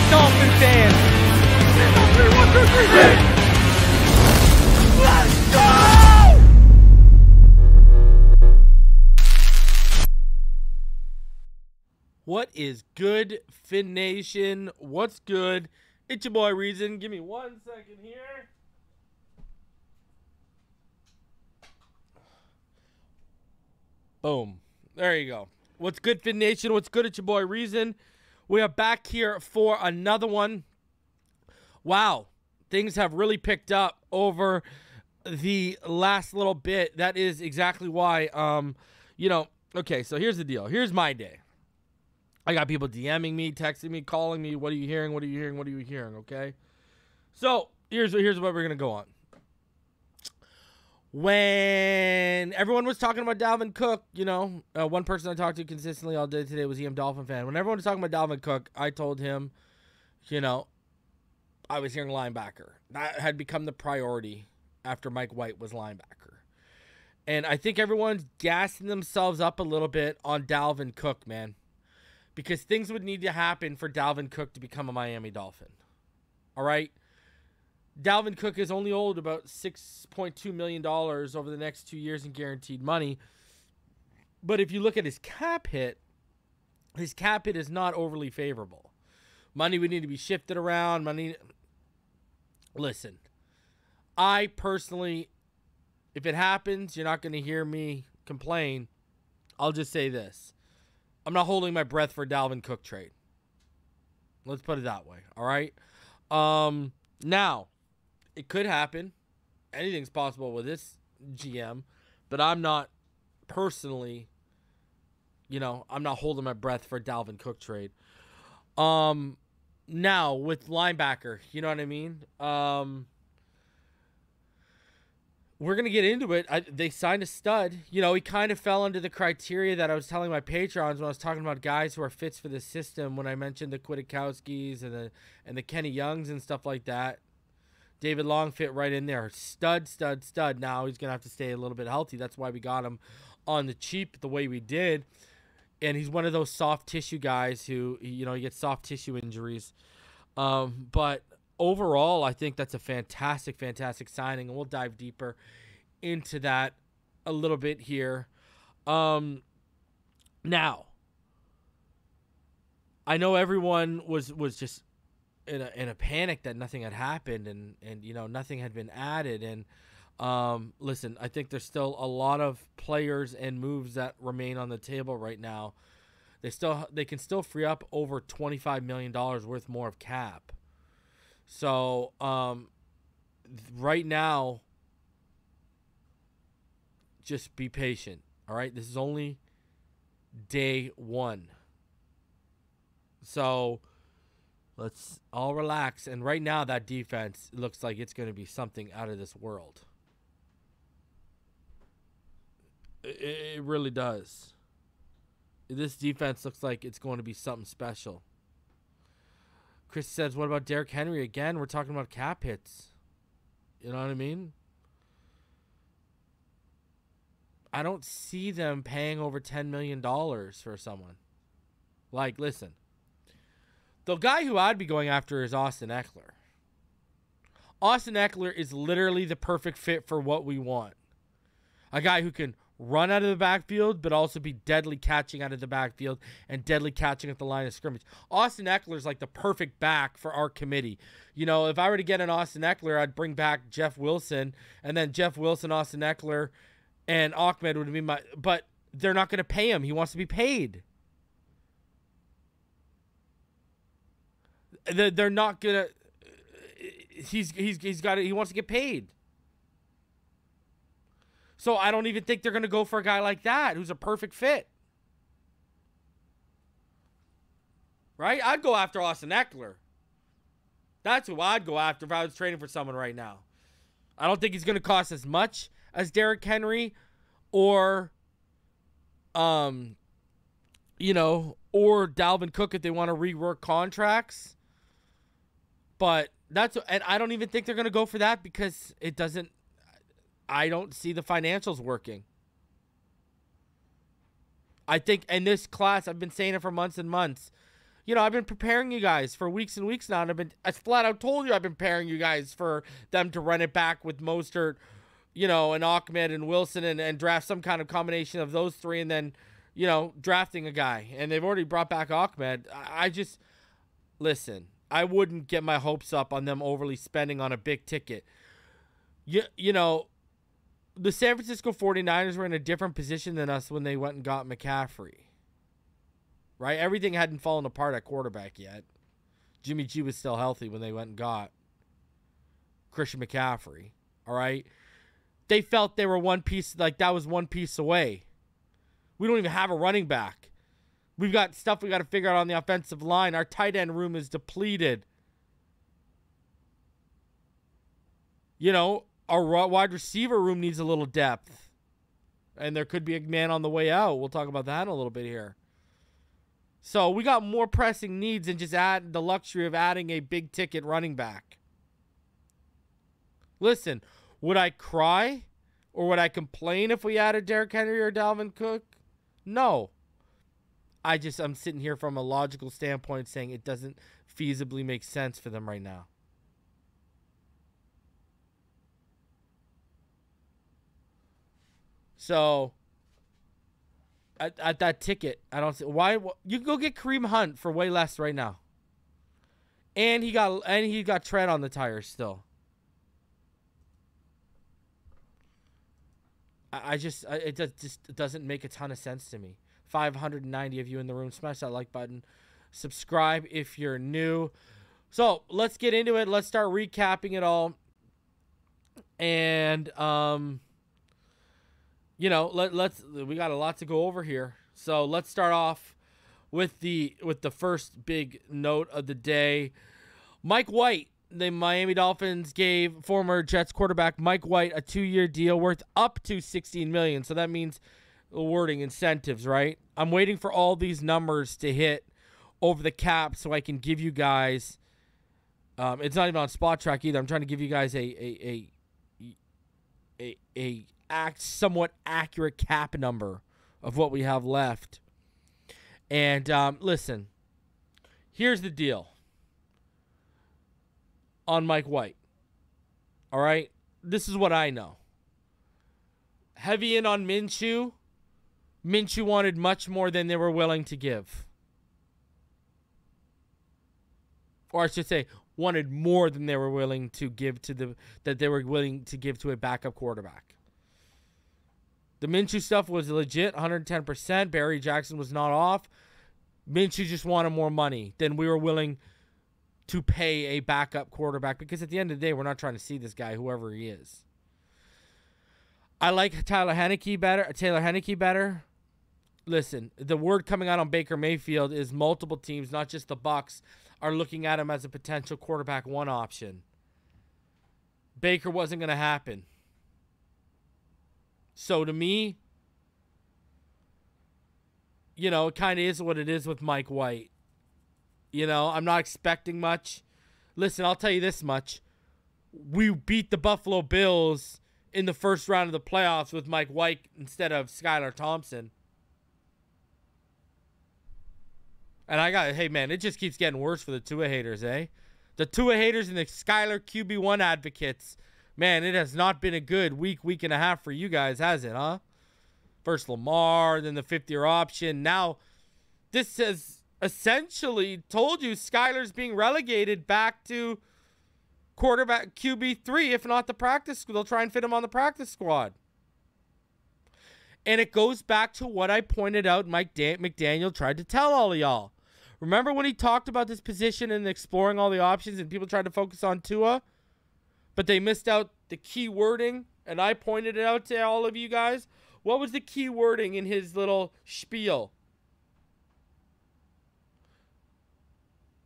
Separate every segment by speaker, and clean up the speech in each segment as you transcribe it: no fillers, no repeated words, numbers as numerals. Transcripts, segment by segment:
Speaker 1: Dolphin fan. One, two, three, let's go! What is good, Fin Nation? What's good? It's your boy Reason. Give me 1 second here. Boom. There you go. What's good, Fin Nation? What's good? It's your boy Reason. We are back here for another one. Wow. Things have really picked up over the last little bit. That is exactly why, okay, so here's the deal. Here's my day. I got people DMing me, texting me, calling me. What are you hearing? What are you hearing? What are you hearing? Okay. So here's what we're going to go on. When everyone was talking about Dalvin Cook, one person I talked to consistently all day today was a Dolphin fan. When everyone was talking about Dalvin Cook, I told him, I was hearing linebacker. That had become the priority after Mike White was linebacker. And I think everyone's gassing themselves up a little bit on Dalvin Cook, man. Because things would need to happen for Dalvin Cook to become a Miami Dolphin. All right? Dalvin Cook is only owed about $6.2 million over the next 2 years in guaranteed money. But if you look at his cap hit is not overly favorable. Money would need to be shifted around. Listen, I personally, if it happens, you're not going to hear me complain. I'll just say this. I'm not holding my breath for a Dalvin Cook trade. Let's put it that way. All right? Now, it could happen. Anything's possible with this GM. But I'm not personally, I'm not holding my breath for a Dalvin Cook trade. Now, with linebacker, you know what I mean? We're going to get into it. They signed a stud. He kind of fell under the criteria that I was telling my patrons when I was talking about guys who are fits for the system when I mentioned the Kwiatkowskis and the Kenny Youngs and stuff like that. David Long fit right in there. Stud. Now he's going to have to stay a little bit healthy. That's why we got him on the cheap the way we did. And he's one of those soft tissue guys who, he gets soft tissue injuries. But overall, I think that's a fantastic signing, and we'll dive deeper into that a little bit here. Now, I know everyone was just in a panic that nothing had happened and nothing had been added. And listen, I think there's still a lot of players and moves that remain on the table right now. They can still free up over $25 million worth more of cap. So, right now, just be patient, all right? This is only day one. So, let's all relax. And right now, that defense looks like it's going to be something out of this world. It really does. This defense looks like it's going to be something special. Chris says, what about Derrick Henry? Again, we're talking about cap hits. You know what I mean? I don't see them paying over $10 million for someone. Like, listen. The guy who I'd be going after is Austin Eckler. Austin Eckler is literally the perfect fit for what we want. A guy who can run out of the backfield, but also be deadly catching out of the backfield and deadly catching at the line of scrimmage. Austin Eckler's like the perfect back for our committee. You know, if I were to get an Austin Eckler, I'd bring back Jeff Wilson, and then Jeff Wilson, Austin Eckler, and Ahmed would be my. But they're not going to pay him. He wants to be paid. They're not gonna. He wants to get paid. So I don't even think they're going to go for a guy like that who's a perfect fit. Right? I'd go after Austin Eckler. That's who I'd go after if I was trading for someone right now. I don't think he's going to cost as much as Derrick Henry or, you know, or Dalvin Cook if they want to rework contracts. But and I don't even think they're going to go for that because I don't see the financials working. I think in this class, I've been saying it for months and months. You know, I've been preparing you guys for weeks and weeks now, and I flat out told you I've been preparing you guys for them to run it back with Mostert, you know, and Ahmed and Wilson and draft some kind of combination of those three and then, you know, drafting a guy. And they've already brought back Ahmed. Listen, I wouldn't get my hopes up on them overly spending on a big ticket. You know, the San Francisco 49ers were in a different position than us when they went and got McCaffrey. Right? Everything hadn't fallen apart at quarterback yet. Jimmy G was still healthy when they went and got Christian McCaffrey. All right? They felt they were one piece, like that was one piece away. We don't even have a running back. We've got stuff we got to figure out on the offensive line. Our tight end room is depleted. You know, our wide receiver room needs a little depth. And there could be a man on the way out. We'll talk about that in a little bit here. So we got more pressing needs than just add the luxury of adding a big ticket running back. Listen, would I cry or would I complain if we added Derrick Henry or Dalvin Cook? No. I'm sitting here from a logical standpoint saying it doesn't feasibly make sense for them right now. So, at that ticket, I don't see why you can go get Kareem Hunt for way less right now. And he got tread on the tires still. It doesn't make a ton of sense to me. 590 of you in the room. Smash that like button. Subscribe if you're new. So let's get into it. Let's start recapping it all. And you know, we got a lot to go over here. So let's start off with the first big note of the day. Mike White, the Miami Dolphins gave former Jets quarterback Mike White a 2-year deal worth up to $16 million. So that means wording incentives, right? I'm waiting for all these numbers to hit over the cap so I can give you guys. It's not even on Spot Track either. I'm trying to give you guys a somewhat accurate cap number of what we have left. And listen, here's the deal on Mike White. All right, this is what I know. Heavy in on Minshew. Minshew wanted much more than they were willing to give. Or I should say, wanted more than they were willing to give to a backup quarterback. The Minshew stuff was legit, 110%. Barry Jackson was not off. Minshew just wanted more money than we were willing to pay a backup quarterback, because at the end of the day, we're not trying to see this guy, whoever he is. I like Taylor Heineke better. Listen, the word coming out on Baker Mayfield is multiple teams, not just the Bucs, are looking at him as a potential quarterback one option. Baker wasn't going to happen. So to me, you know, it kind of is what it is with Mike White. You know, I'm not expecting much. Listen, I'll tell you this much. We beat the Buffalo Bills in the first round of the playoffs with Mike White instead of Skylar Thompson. And hey, man, it just keeps getting worse for the Tua haters, eh? The Tua haters and the Skylar QB1 advocates. Man, it has not been a good week and a half for you guys, has it, huh? First Lamar, then the 5th-year option. Now, this has essentially told you Skyler's being relegated back to quarterback QB3, if not the practice. They'll try and fit him on the practice squad. And it goes back to what I pointed out Mike McDaniel tried to tell all of y'all. Remember when he talked about this position and exploring all the options and people tried to focus on Tua? But they missed out the key wording, and I pointed it out to all of you guys. What was the key wording in his little spiel?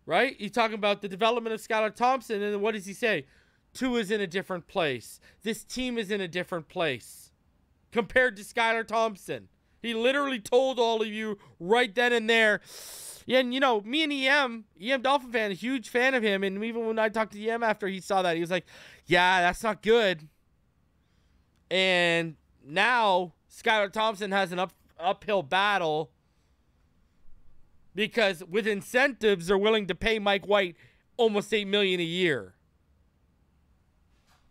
Speaker 1: Right? He's talking about the development of Skylar Thompson, and then what does he say? Tua's in a different place. This team is in a different place compared to Skylar Thompson. He literally told all of you right then and there. Yeah, and you know, me and EM Dolphin fan, a huge fan of him, and even when I talked to EM after he saw that, he was like, yeah, that's not good. And now Skylar Thompson has an uphill battle because with incentives, they're willing to pay Mike White almost $8 million a year.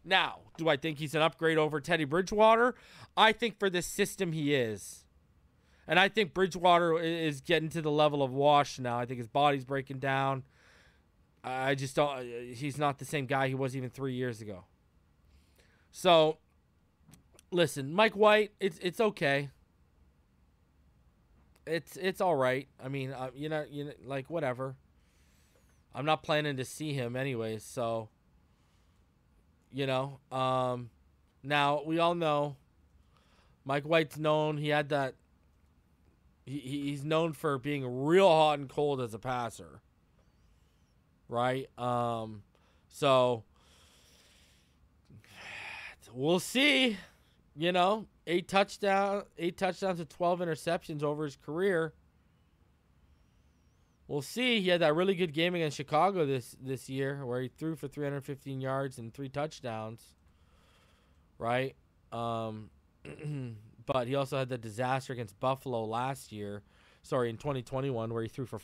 Speaker 1: Now, do I think he's an upgrade over Teddy Bridgewater? I think for this system he is. And I think Bridgewater is getting to the level of wash now. I think his body's breaking down. I just don't. He's not the same guy he was even 3 years ago. So, listen, Mike White, it's okay. It's all right. I mean, you know, like whatever. I'm not planning to see him anyways. So, you know, now we all know Mike White's known. He had that. He's known for being real hot and cold as a passer, right? So we'll see. You know, 8 touchdowns to 12 interceptions over his career. We'll see. He had that really good game against Chicago this year where he threw for 315 yards and 3 touchdowns, right? But he also had the disaster against Buffalo last year. Sorry, in 2021, where he threw for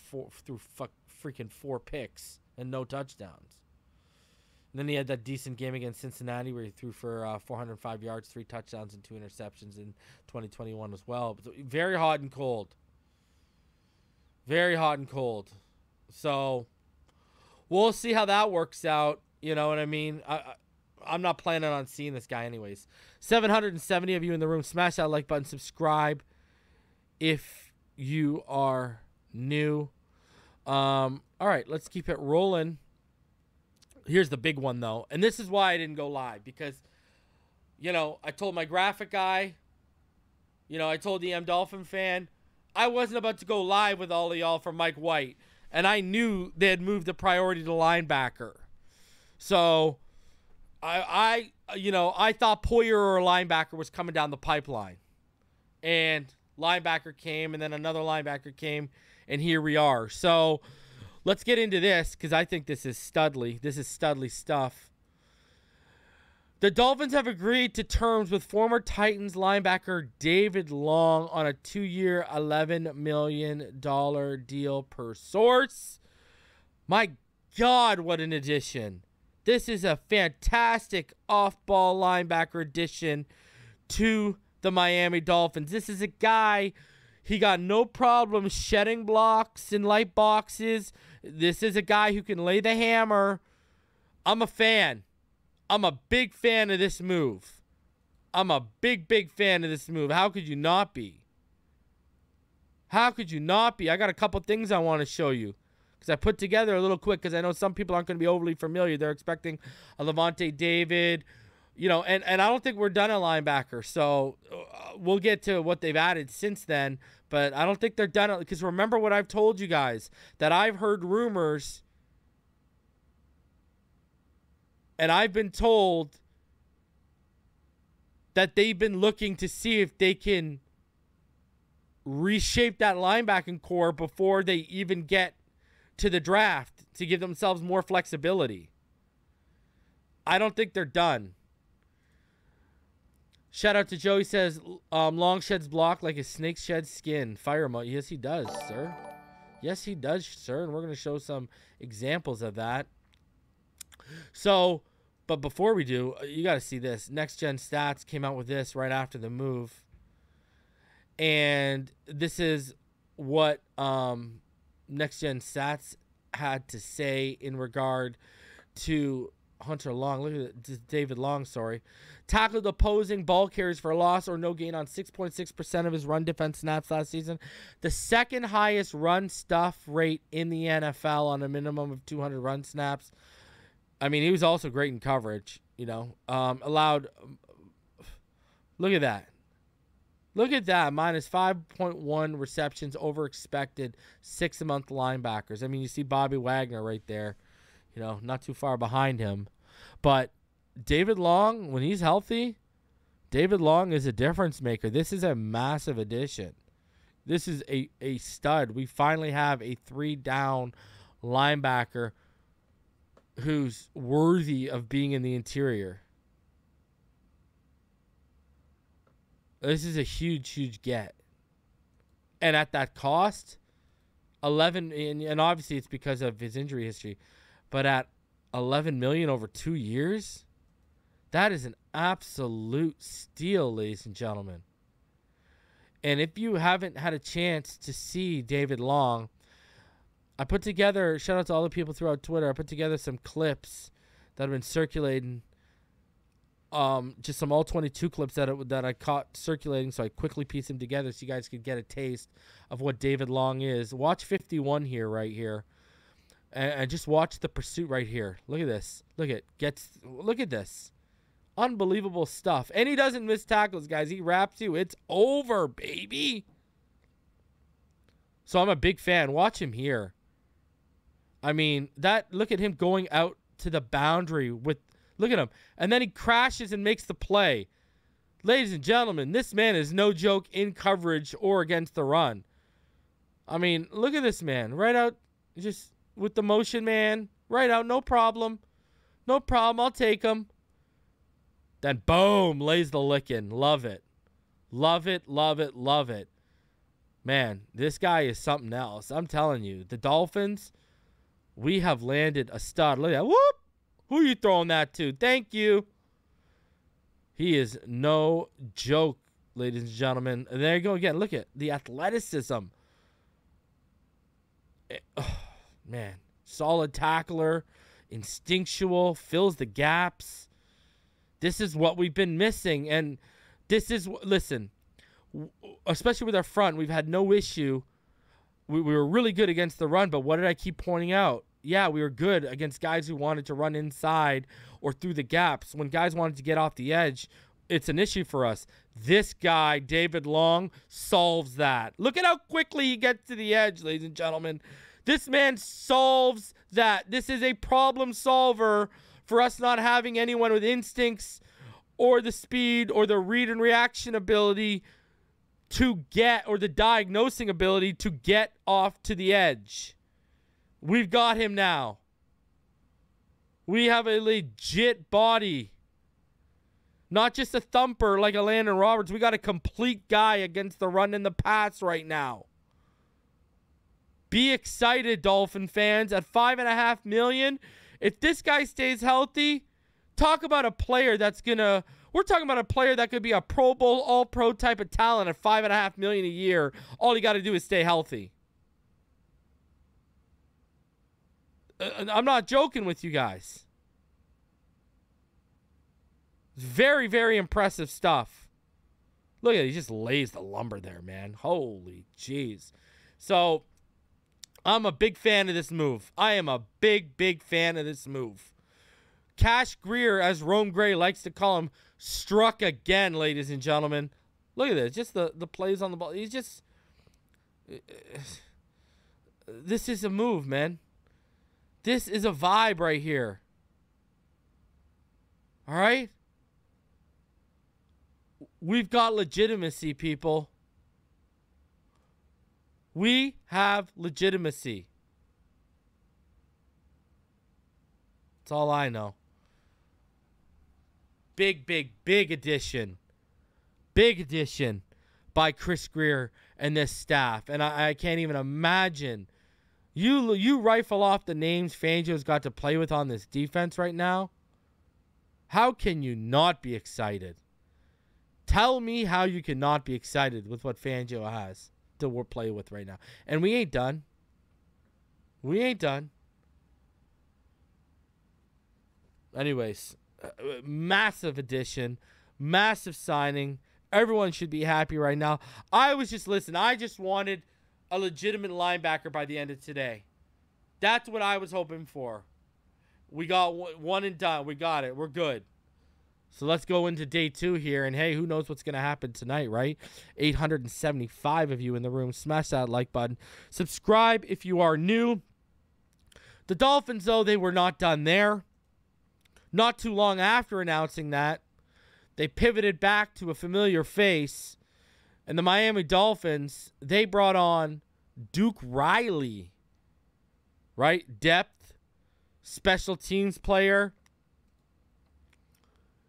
Speaker 1: freaking 4 picks and no touchdowns. And then he had that decent game against Cincinnati where he threw for 405 yards, 3 touchdowns, and 2 interceptions in 2021 as well. But very hot and cold. Very hot and cold. So we'll see how that works out. You know what I mean? I'm not planning on seeing this guy anyways. 770 of you in the room. Smash that like button. Subscribe if you are new. All right, let's keep it rolling. Here's the big one, though. And this is why I didn't go live. Because, you know, I told my graphic guy. You know, I told the Dolphin fan. I wasn't about to go live with all of y'all for Mike White. And I knew they had moved the priority to linebacker. So I thought Poyer or a linebacker was coming down the pipeline. And linebacker came, and then another linebacker came, and here we are. So let's get into this, because I think this is studly. This is studly stuff. The Dolphins have agreed to terms with former Titans linebacker David Long on a 2-year, $11 million deal per source. My God, what an addition. This is a fantastic off-ball linebacker addition to the Miami Dolphins. This is a guy, he got no problem shedding blocks in light boxes. This is a guy who can lay the hammer. I'm a fan. I'm a big fan of this move. I'm a big fan of this move. How could you not be? How could you not be? I got a couple things I want to show you. Because I put together a little quick, because I know some people aren't going to be overly familiar. They're expecting a Levante David, you know, and I don't think we're done at linebacker. So we'll get to what they've added since then, but I don't think they're done. Because remember what I've told you guys, that I've heard rumors, and I've been told that they've been looking to see if they can reshape that linebacking core before they even get to the draft to give themselves more flexibility. I don't think they're done. Shout out to Joe. He says, Long sheds block like a snake sheds skin. Fire emoji. Yes, he does, sir. Yes, he does, sir. And we're going to show some examples of that. So, but before we do, you got to see this. Next Gen Stats came out with this right after the move. And this is what Next Gen Stats had to say in regard to Hunter Long. Look at it, David Long, sorry. Tackled opposing ball carriers for a loss or no gain on 6.6% of his run defense snaps last season. The second highest run stuff rate in the NFL on a minimum of 200 run snaps. I mean, he was also great in coverage, you know. Allowed, look at that. Look at that, minus 5.1 receptions over expected 6-month linebackers. I mean, you see Bobby Wagner right there, you know, not too far behind him. But David Long, when he's healthy, David Long is a difference maker. This is a massive addition. This is a stud. We finally have a 3-down linebacker who's worthy of being in the interior. This is a huge, huge get. And at that cost, 11, and obviously it's because of his injury history, but at $11 million over 2 years, that is an absolute steal, ladies and gentlemen. And if you haven't had a chance to see David Long, I put together, shout out to all the people throughout Twitter, I put together some clips that have been circulating. Just some all 22 clips that I caught circulating, so I quickly pieced them together so you guys could get a taste of what David Long is. Watch 51 here, right here, and just watch the pursuit right here. Look at this. Look at this. Unbelievable stuff. And he doesn't miss tackles, guys. He wraps you. It's over, baby. So I'm a big fan. Watch him here. I mean, look at him going out to the boundary with. Look at him. And then he crashes and makes the play. Ladies and gentlemen, this man is no joke in coverage or against the run. I mean, look at this man. Right out, just with the motion, man. Right out, no problem. No problem. I'll take him. Then, boom, lays the licking. Love it. Love it, love it, love it. Man, this guy is something else. I'm telling you. The Dolphins, we have landed a stud. Look at that. Whoop. Who are you throwing that to? Thank you. He is no joke, ladies and gentlemen. And there you go again. Look at the athleticism. Oh, man. Solid tackler. Instinctual. Fills the gaps. This is what we've been missing. And this is, listen, especially with our front, we've had no issue. We were really good against the run, but what did I keep pointing out? Yeah, we were good against guys who wanted to run inside or through the gaps. When guys wanted to get off the edge, it's an issue for us. This guy, David Long, solves that. Look at how quickly he gets to the edge, ladies and gentlemen. This man solves that. This is a problem solver for us not having anyone with instincts or the speed or the read and reaction ability to get, or the diagnosing ability to get off to the edge. We've got him now. We have a legit body. Not just a thumper like a Landon Roberts. We got a complete guy against the run and the pass right now. Be excited, Dolphin fans. At $5.5 million, if this guy stays healthy, talk about a player that's gonna. We're talking about a player that could be a Pro Bowl, All-Pro type of talent at $5.5 million a year. All you got to do is stay healthy. I'm not joking with you guys. Very, very impressive stuff. Look at it. He just lays the lumber there, man. Holy jeez. So, I'm a big fan of this move. I am a big, big fan of this move. Cash Grier, as Rome Gray likes to call him, struck again, ladies and gentlemen. Look at this. Just the plays on the ball. He's just... This is a move, man. This is a vibe right here. All right? We've got legitimacy, people. We have legitimacy. That's all I know. Big, big, big addition. Big addition by Chris Grier and this staff. And I can't even imagine. You rifle off the names Fangio's got to play with on this defense right now. How can you not be excited? Tell me how you cannot be excited with what Fangio has to play with right now. And we ain't done. We ain't done. Anyways, massive addition, massive signing. Everyone should be happy right now. I just wanted a legitimate linebacker by the end of today. That's what I was hoping for. We got one and done. We got it. We're good. So let's go into day 2 here. And, hey, who knows what's going to happen tonight, right? 875 of you in the room. Smash that like button. Subscribe if you are new. The Dolphins, though, they were not done there. Not too long after announcing that, they pivoted back to a familiar face. And the Miami Dolphins, they brought on Duke Riley, right? Depth, special teams player.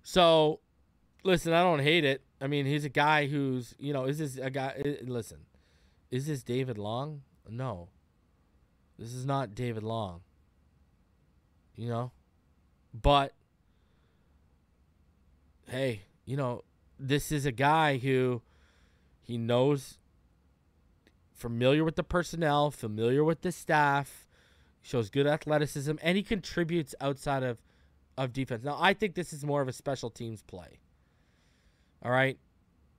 Speaker 1: So, listen, I don't hate it. I mean, he's a guy who's, is this a guy? Listen, is this David Long? No. This is not David Long. But, hey, this is a guy who he knows, familiar with the personnel, familiar with the staff, shows good athleticism, and he contributes outside of defense. Now, I think this is more of a special teams play. All right?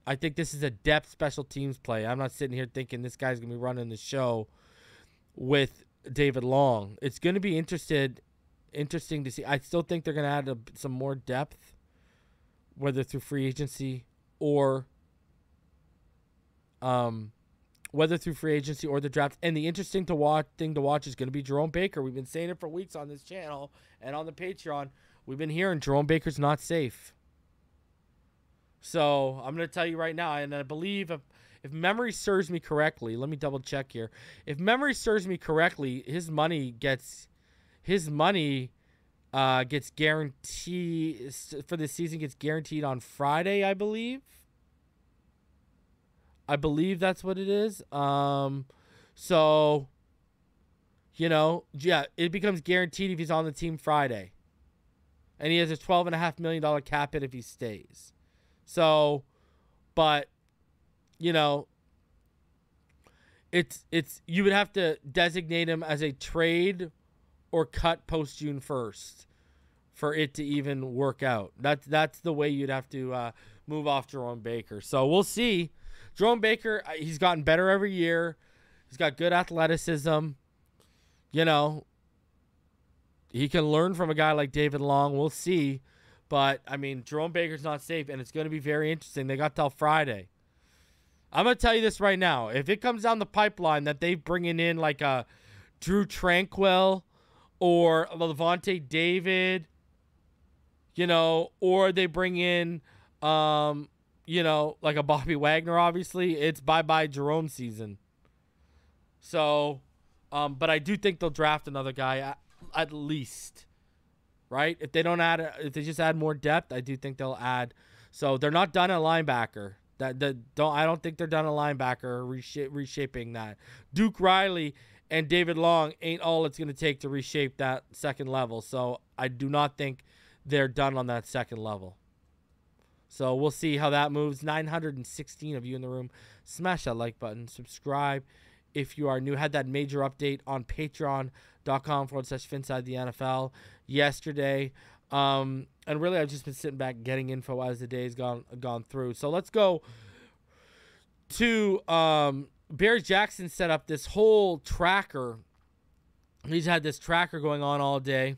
Speaker 1: I think this is a depth special teams play. I'm not sitting here thinking this guy's going to be running the show with David Long. It's going to be interesting to see. I still think they're going to add some more depth, whether through free agency or the draft. And the interesting thing to watch is going to be Jerome Baker. We've been saying it for weeks on this channel and on the Patreon. We've been hearing Jerome Baker's not safe. So I'm going to tell you right now, and I believe if memory serves me correctly, let me double check here. If memory serves me correctly, his money gets guaranteed for the season, gets guaranteed on Friday, I believe. I believe that's what it is. So, it becomes guaranteed if he's on the team Friday. And he has a $12.5 million cap hit if he stays. So, but, it's you would have to designate him as a trade or cut post June 1st for it to even work out. That's the way you'd have to move off Jerome Baker. So we'll see. Jerome Baker, he's gotten better every year. He's got good athleticism. He can learn from a guy like David Long. We'll see. But, I mean, Jerome Baker's not safe, and it's going to be very interesting. They got till Friday. I'm going to tell you this right now. If it comes down the pipeline that they're bringing in like a Drew Tranquil or a Levante David, or they bring in, like a Bobby Wagner, obviously, it's bye-bye Jerome season. So, but I do think they'll draft another guy at least, right? If they just add more depth, I do think they'll add. So they're not done at linebacker. I don't think they're done at linebacker reshaping that. Duke Riley and David Long ain't all it's going to take to reshape that second level. So I do not think they're done on that second level. So we'll see how that moves. 916 of you in the room. Smash that like button. Subscribe if you are new. Had that major update on patreon.com/Phinside The NFL yesterday. And really, I've just been sitting back getting info as the day's gone through. So let's go to Barry Jackson set up this whole tracker. He's had this tracker going on all day.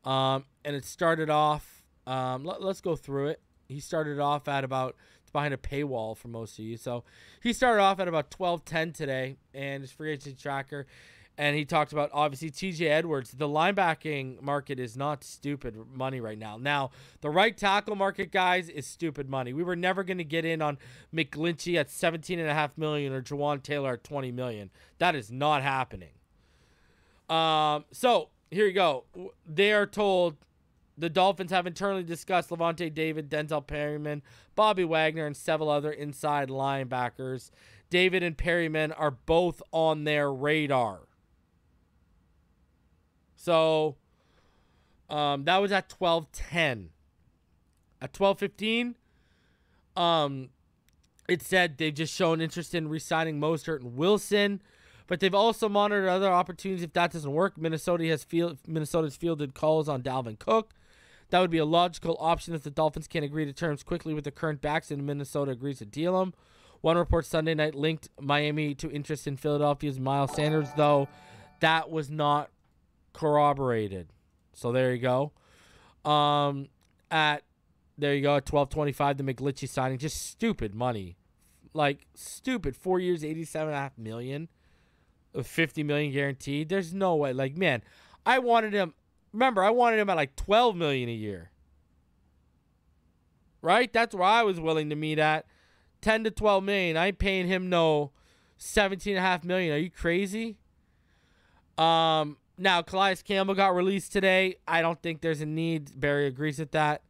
Speaker 1: And it started off, let's go through it. He started off at about, it's behind a paywall for most of you. So he started off at about 12:10 today, and his free agency tracker. And he talked about, obviously, TJ Edwards. The linebacking market is not stupid money right now. Now, the right tackle market, guys, is stupid money. We were never going to get in on McGlinchey at $17.5 million or Jawan Taylor at $20 million. That is not happening. So here you go. They are told the Dolphins have internally discussed Levante David, Denzel Perryman, Bobby Wagner, and several other inside linebackers. David and Perryman are both on their radar. So that was at 12:10. At 12:15, It said they've just shown interest in re-signing Mostert and Wilson, but they've also monitored other opportunities if that doesn't work. Minnesota's fielded calls on Dalvin Cook. That would be a logical option if the Dolphins can't agree to terms quickly with the current backs and Minnesota agrees to deal them. One report Sunday night linked Miami to interest in Philadelphia's Miles Sanders, though that was not corroborated. So there you go. At 12:25, the McGlinchey signing, just stupid money, like stupid. 4 years, $87.5 million, $50 million guaranteed. There's no way. Like, man, I wanted him. Remember, I wanted him at like $12 million a year. Right? That's where I was willing to meet at. 10 to 12 million. I ain't paying him no 17.5 million. Are you crazy? Now Calais Campbell got released today. I don't think there's a need. Barry agrees with that.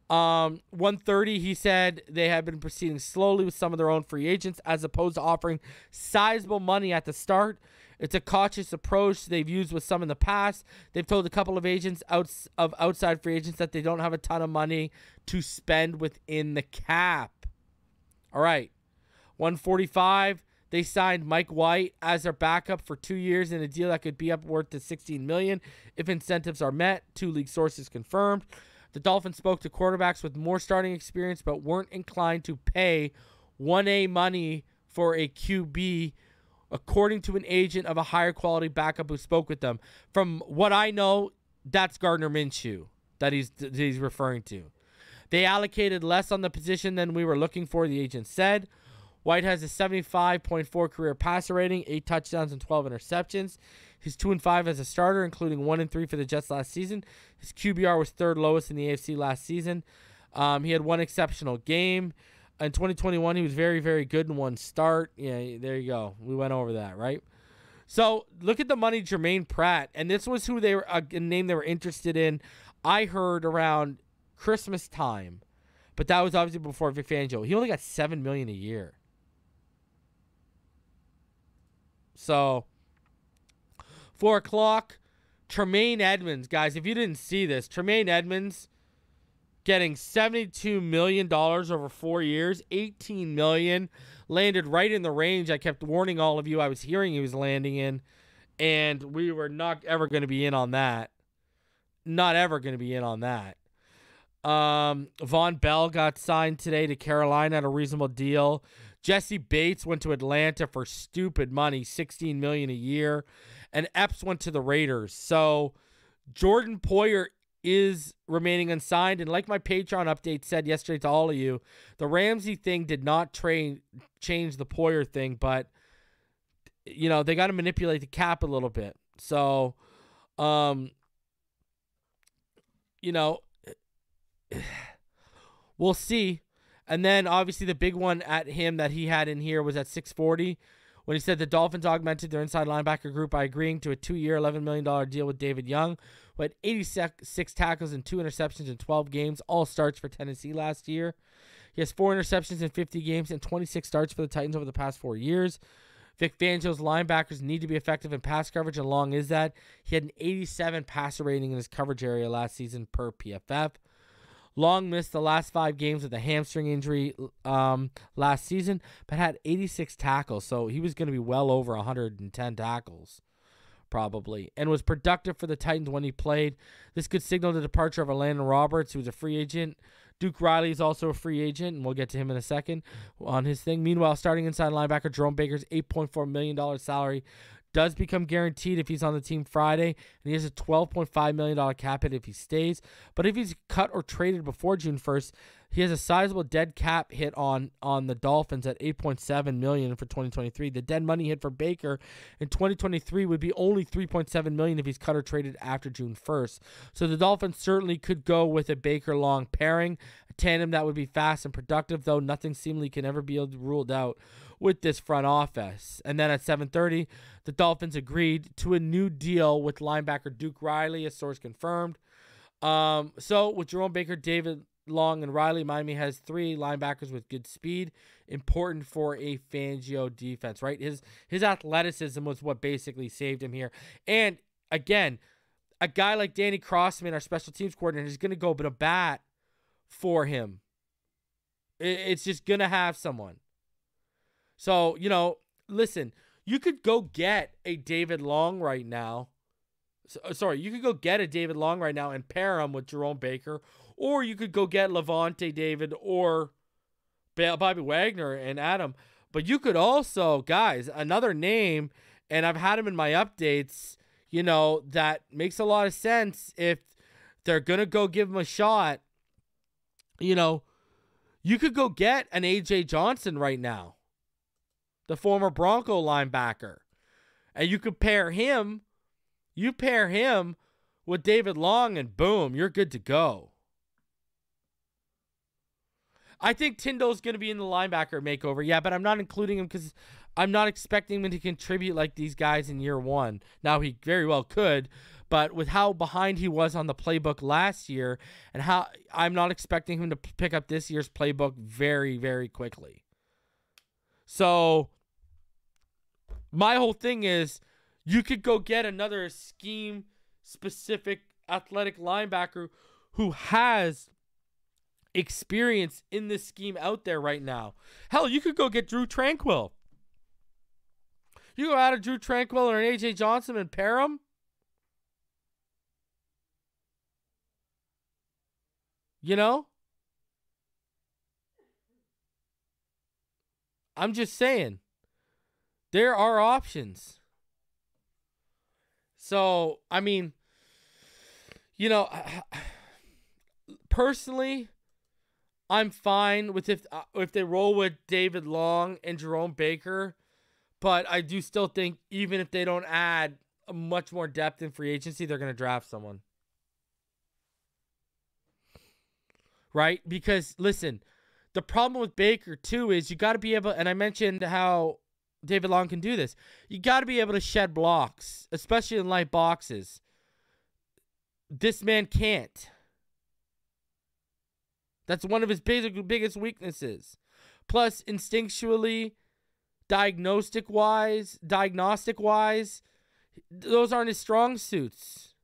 Speaker 1: 1:30, he said they have been proceeding slowly with some of their own free agents as opposed to offering sizable money at the start. It's a cautious approach they've used with some in the past. They've told a couple of agents outside free agents that they don't have a ton of money to spend within the cap. All right. 1:45, they signed Mike White as their backup for 2 years in a deal that could be upward to $16 million if incentives are met, 2 league sources confirmed. The Dolphins spoke to quarterbacks with more starting experience but weren't inclined to pay 1A money for a QB, according to an agent of a higher quality backup who spoke with them. From what I know, that's Gardner Minshew that he's referring to. They allocated less on the position than we were looking for, the agent said. White has a 75.4 career passer rating, 8 touchdowns and 12 interceptions. He's 2-5 as a starter, including 1-3 for the Jets last season. His QBR was third lowest in the AFC last season. He had one exceptional game. In 2021, he was very, very good in one start. Yeah, there you go. We went over that, right? So look at the money, Jermaine Pratt, and this was who they were a name they were interested in. I heard around Christmas time, but that was obviously before Vic Fangio. He only got $7 million a year. So 4 o'clock, Tremaine Edmonds, guys. If you didn't see this, Tremaine Edmonds getting $72 million over 4 years, $18 million, landed right in the range I kept warning all of you I was hearing he was landing in, and we were not ever going to be in on that. Not ever going to be in on that. Von Bell got signed today to Carolina at a reasonable deal. Jesse Bates went to Atlanta for stupid money, $16 million a year, and Epps went to the Raiders. So Jordan Poyer is remaining unsigned, and like my Patreon update said yesterday to all of you, the Ramsey thing did not change the Poyer thing, but you know, they got to manipulate the cap a little bit. So, you know, we'll see. And then obviously the big one at him that he had in here was at 640 when he said the Dolphins augmented their inside linebacker group by agreeing to a 2-year, $11 million deal with David Young, who had 86 tackles and 2 interceptions in 12 games, all starts for Tennessee last year. He has 4 interceptions in 50 games and 26 starts for the Titans over the past 4 years. Vic Fangio's linebackers need to be effective in pass coverage, and long is that. He had an 87 passer rating in his coverage area last season per PFF. Long missed the last 5 games with a hamstring injury last season, but had 86 tackles, so he was going to be well over 110 tackles, probably, and was productive for the Titans when he played. This could signal the departure of Landon Roberts, who's a free agent. Duke Riley is also a free agent, and we'll get to him in a second on his thing. Meanwhile, starting inside linebacker Jerome Baker's $8.4 million salary does become guaranteed if he's on the team Friday, and he has a $12.5 million cap hit if he stays. But if he's cut or traded before June 1st, he has a sizable dead cap hit on the Dolphins at $8.7 million for 2023. The dead money hit for Baker in 2023 would be only $3.7 million if he's cut or traded after June 1st. So the Dolphins certainly could go with a Baker-Long pairing, a tandem that would be fast and productive, though nothing seemingly can ever be ruled out with this front office. And then at 7:30, the Dolphins agreed to a new deal with linebacker Duke Riley, a source confirmed. So with Jerome Baker, David Long, and Riley, Miami has 3 linebackers with good speed, important for a Fangio defense, right? His athleticism was what basically saved him here. And again, a guy like Danny Crossman, our special teams coordinator, is going to go to bat for him. It's just going to have someone. So, listen, you could go get a David Long right now. You could go get a David Long right now and pair him with Jerome Baker. Or you could go get Levante David or Bobby Wagner and Adam. But you could also, guys, another name, and I've had him in my updates, that makes a lot of sense if they're going to go give him a shot. You could go get an A.J. Johnson right now, the former Bronco linebacker. And you could pair him with David Long, and boom, you're good to go. I think Tyndall's going to be in the linebacker makeover. Yeah, but I'm not including him because I'm not expecting him to contribute like these guys in year one. Now, he very well could, but with how behind he was on the playbook last year and how I'm not expecting him to pick up this year's playbook very, very quickly. So my whole thing is you could go get another scheme-specific athletic linebacker who has experience in this scheme out there right now. Hell, you could go get Drew Tranquill. You go out of Drew Tranquill or an A.J. Johnson and pair them. I'm just saying. There are options. So, I mean, personally, I'm fine with if they roll with David Long and Jerome Baker, but I do still think even if they don't add much more depth in free agency, they're going to draft someone. Right? Because, listen, the problem with Baker, too, is you got to be able, and I mentioned how David Long can do this, you got to be able to shed blocks, especially in light boxes. This man can't. That's one of his biggest weaknesses. Plus, instinctually, diagnostic-wise, those aren't his strong suits.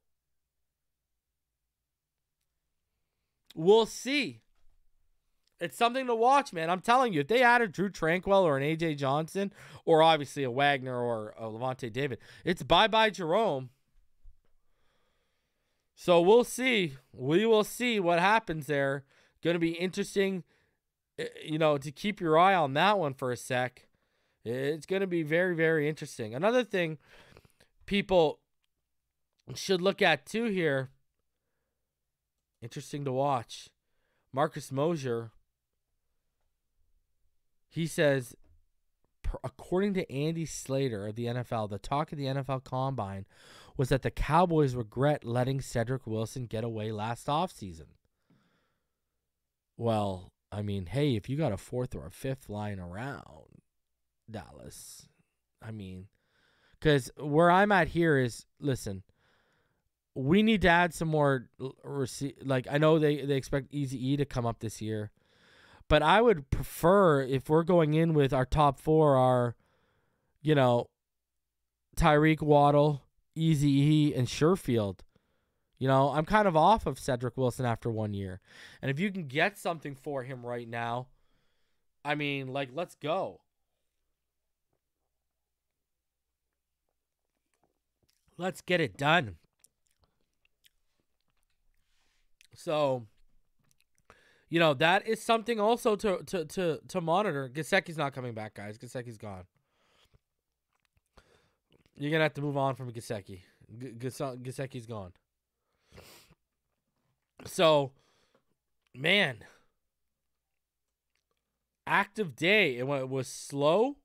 Speaker 1: We'll see. It's something to watch, man. I'm telling you, if they added Drew Tranquill or an A.J. Johnson, or obviously a Wagner or a Levante David, it's bye-bye Jerome. So we'll see. We will see what happens there. Going to be interesting, to keep your eye on that one for a sec. It's going to be very, very interesting. Another thing people should look at, too, here, interesting to watch, Marcus Mosher, he says, according to Andy Slater of the NFL, the talk of the NFL Combine was that the Cowboys regret letting Cedric Wilson get away last offseason. Well, I mean, hey, if you got a fourth or a fifth lying around, Dallas, I mean, because where I'm at here is, listen, we need to add some more, I know they expect Eazy-E to come up this year, but I would prefer, if we're going in with our top four are, Tyreek Waddle, Eazy-E, and Sherfield. I'm kind of off of Cedric Wilson after 1 year. And if you can get something for him right now, I mean, let's go. Let's get it done. So, that is something also to monitor. Gesicki's not coming back, guys. Gesicki's gone. You're going to have to move on from Gesicki. Gesicki's gone. So, man, active day. It was slow,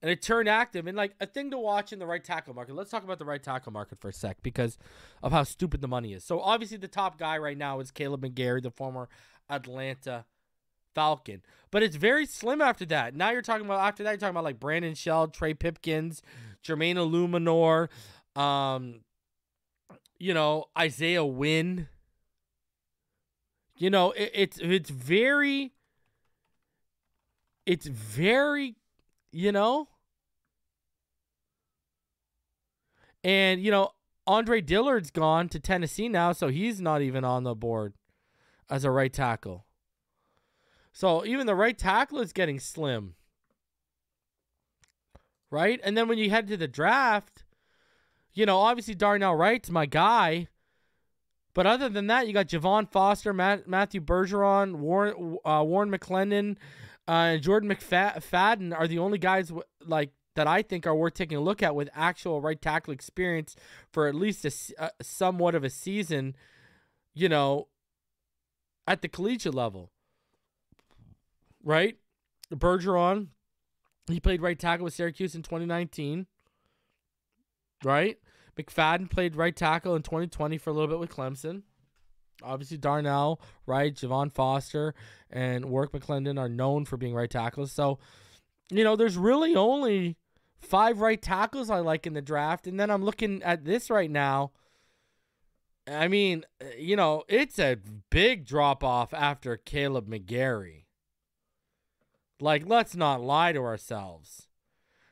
Speaker 1: and it turned active. And, a thing to watch in the right tackle market. Let's talk about the right tackle market for a sec because of how stupid the money is. So, obviously, the top guy right now is Caleb McGarry, the former Atlanta Falcon. But it's very slim after that. Now you're talking about, Brandon Shell, Trey Pipkins, Jermaine Illuminor, Isaiah Wynn. It's very, and, Andre Dillard's gone to Tennessee now, so he's not even on the board as a right tackle. So even the right tackle is getting slim. Right? And then when you head to the draft, obviously Darnell Wright's my guy. But other than that, you got Javon Foster, Matthew Bergeron, Warren McClendon, and Jordan McFadden are the only guys that I think are worth taking a look at with actual right tackle experience for at least a somewhat of a season, at the collegiate level. Right? Bergeron, he played right tackle with Syracuse in 2019. Right? McFadden played right tackle in 2020 for a little bit with Clemson. Obviously, Darnell, Wright, Javon Foster, and Warwick McClendon are known for being right tackles. So, there's really only 5 right tackles I like in the draft. And then I'm looking at this right now. I mean, it's a big drop-off after Caleb McGarry. Let's not lie to ourselves.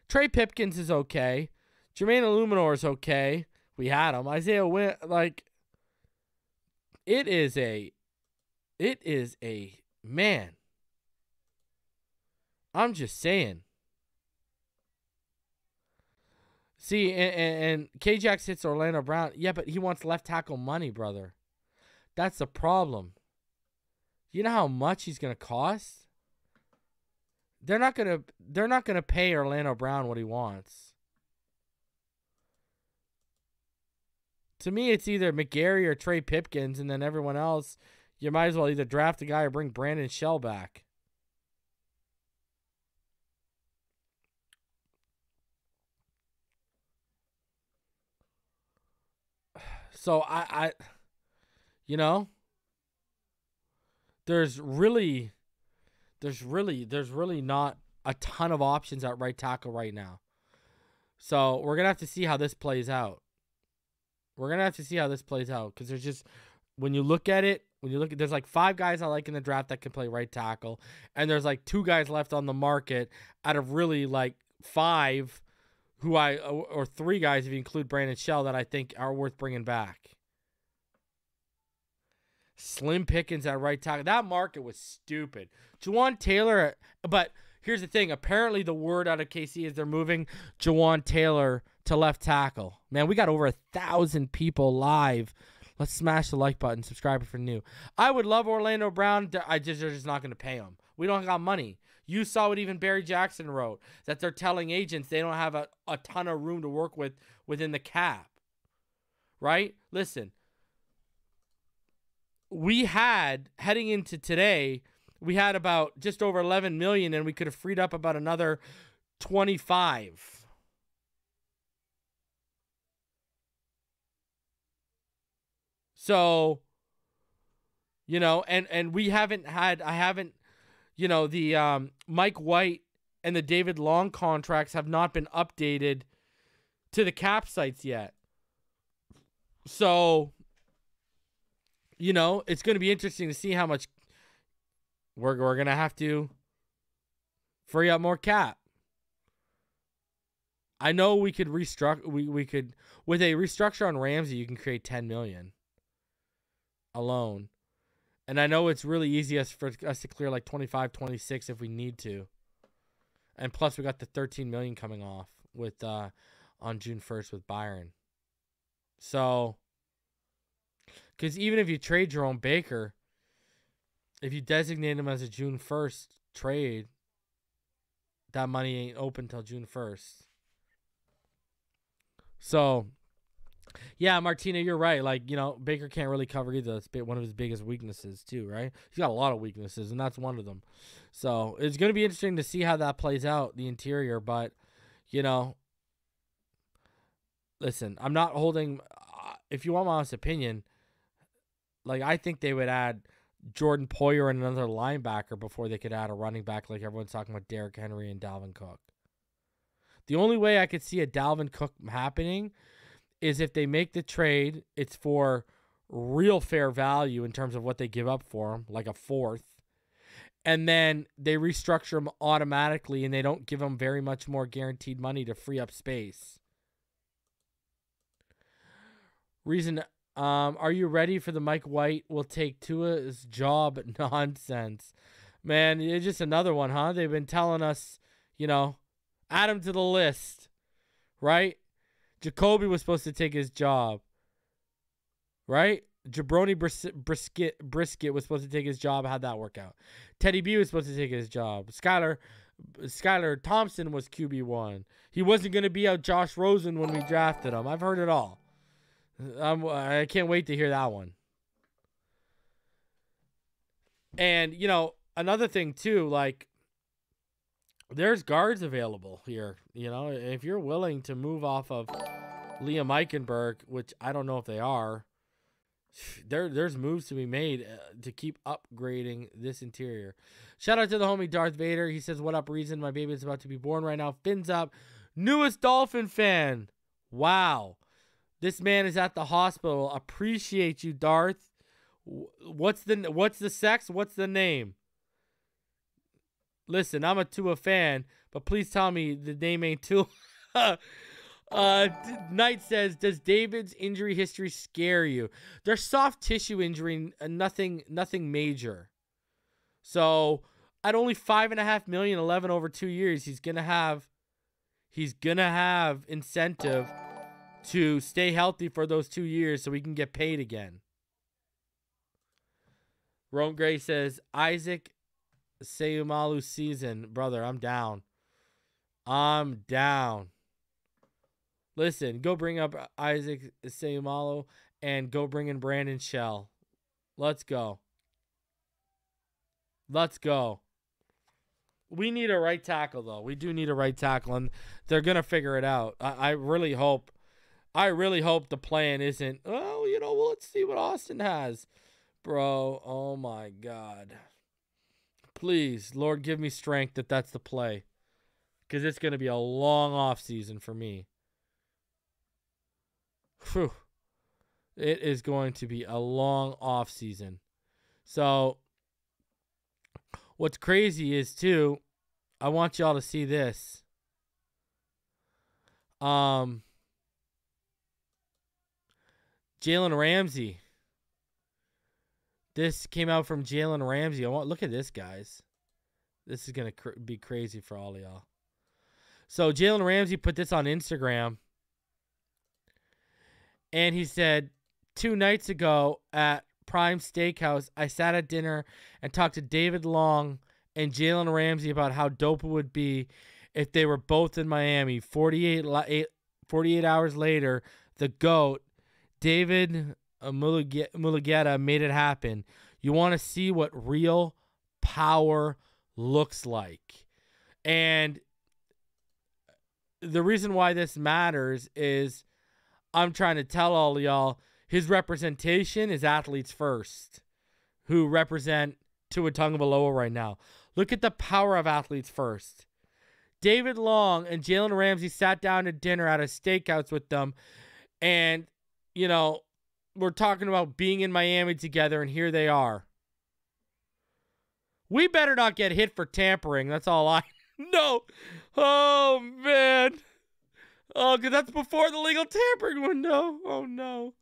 Speaker 1: Trey Pipkins is okay. Jermaine Illuminor is okay. We had him. Isaiah Wynn, it is a man. I'm just saying. See, and K-Jax hits Orlando Brown. Yeah, but he wants left tackle money, brother. That's the problem. You know how much he's gonna cost? They're not gonna pay Orlando Brown what he wants. To me, it's either McGarry or Trey Pipkins, and then everyone else, you might as well either draft a guy or bring Brandon Shell back. So there's really not a ton of options at right tackle right now. So we're gonna have to see how this plays out. Because there's just, when you look at it, there's 5 guys I like in the draft that can play right tackle, and there's 2 guys left on the market out of really 5 or 3 guys if you include Brandon Shell that I think are worth bringing back. Slim Pickens at right tackle. That market was stupid. Juwan Taylor, but here's the thing. Apparently the word out of KC is they're moving Juwan Taylor to left tackle. Man, we got over 1,000 people live. Let's smash the like button. Subscribe if you're new. I would love Orlando Brown. They're just not going to pay him. We don't got money. You saw what even Barry Jackson wrote, that they're telling agents they don't have a ton of room to work with within the cap. Right? Listen. We had, heading into today, we had about just over 11 million, and we could have freed up about another 25. So, and we haven't had, the Mike White and the David Long contracts have not been updated to the cap sites yet. So, it's going to be interesting to see how much we're going to have to free up more cap. I know we could restructure. We could, with a restructure on Ramsey, you can create 10 million alone. And I know it's really easy for us to clear 25, 26 if we need to. And plus we got the 13 million coming off with on June 1st with Byron. So, because even if you trade Jerome Baker, if you designate him as a June 1st trade, that money ain't open till June 1st. So, yeah, Martina, you're right. Baker can't really cover either. That's one of his biggest weaknesses too, right? He's got a lot of weaknesses, and that's one of them. So, it's going to be interesting to see how that plays out, the interior. But, listen, I'm not holding if you want my honest opinion, I think they would add Jordan Poyer and another linebacker before they could add a running back like everyone's talking about Derrick Henry and Dalvin Cook. The only way I could see a Dalvin Cook happening is if they make the trade, it's for real fair value in terms of what they give up for him, like a fourth. And then they restructure him automatically and they don't give him very much more guaranteed money to free up space. Reason, are you ready for the Mike White will take Tua's job nonsense? Man, it's just another one, huh? They've been telling us, add him to the list, right? Jacoby was supposed to take his job, right? Jabroni Brisket was supposed to take his job. How'd that work out? Teddy B was supposed to take his job. Skylar Thompson was QB1. He wasn't going to be out Josh Rosen when we drafted him. I've heard it all. I can't wait to hear that one. And, another thing, too, like, there's guards available here. If you're willing to move off of Liam Eichenberg, which I don't know if they are, there's moves to be made to keep upgrading this interior. Shout out to the homie Darth Vader. He says, what up, Reason? My baby is about to be born right now. Fins up. Newest Dolphin fan. Wow. This man is at the hospital. Appreciate you, Darth. What's the sex? What's the name? Listen, I'm a Tua fan, but please tell me the name ain't Tua. Knight says, does David's injury history scare you? There's soft tissue injury, nothing major. So at only $5.5 million, 11 over 2 years, he's gonna have incentive to stay healthy for those 2 years so he can get paid again. Rome Gray says, Isaac Seumalu season. Brother, I'm down. Listen, go bring up Isaac Seumalu and go bring in Brandon Shell. Let's go. We need a right tackle, though. We do need a right tackle, and they're going to figure it out. I really hope the plan isn't, let's see what Austin has. Bro, oh my God. Please, Lord, give me strength that's the play. Because it's going to be a long off season for me. Whew. It is going to be a long off season. So, what's crazy is, too, I want y'all to see this. Jalen Ramsey. This came out from Jalen Ramsey. Look at this, guys. This is going to be crazy for all of y'all. So Jalen Ramsey put this on Instagram. And he said, 2 nights ago at Prime Steakhouse, I sat at dinner and talked to David Long and Jalen Ramsey about how dope it would be if they were both in Miami. 48 hours later, the GOAT, David Mulugeta, made it happen. You want to see what real power looks like. And the reason why this matters is I'm trying to tell all of y'all, his representation is athletes first, who represent Tua Tagovailoa right now. Look at the power of athletes first. David Long and Jalen Ramsey sat down to dinner at a steakhouse with them, and, we're talking about being in Miami together, and here they are. We better not get hit for tampering. That's all I know. Oh, man. Oh, because that's before the legal tampering window. Oh, no.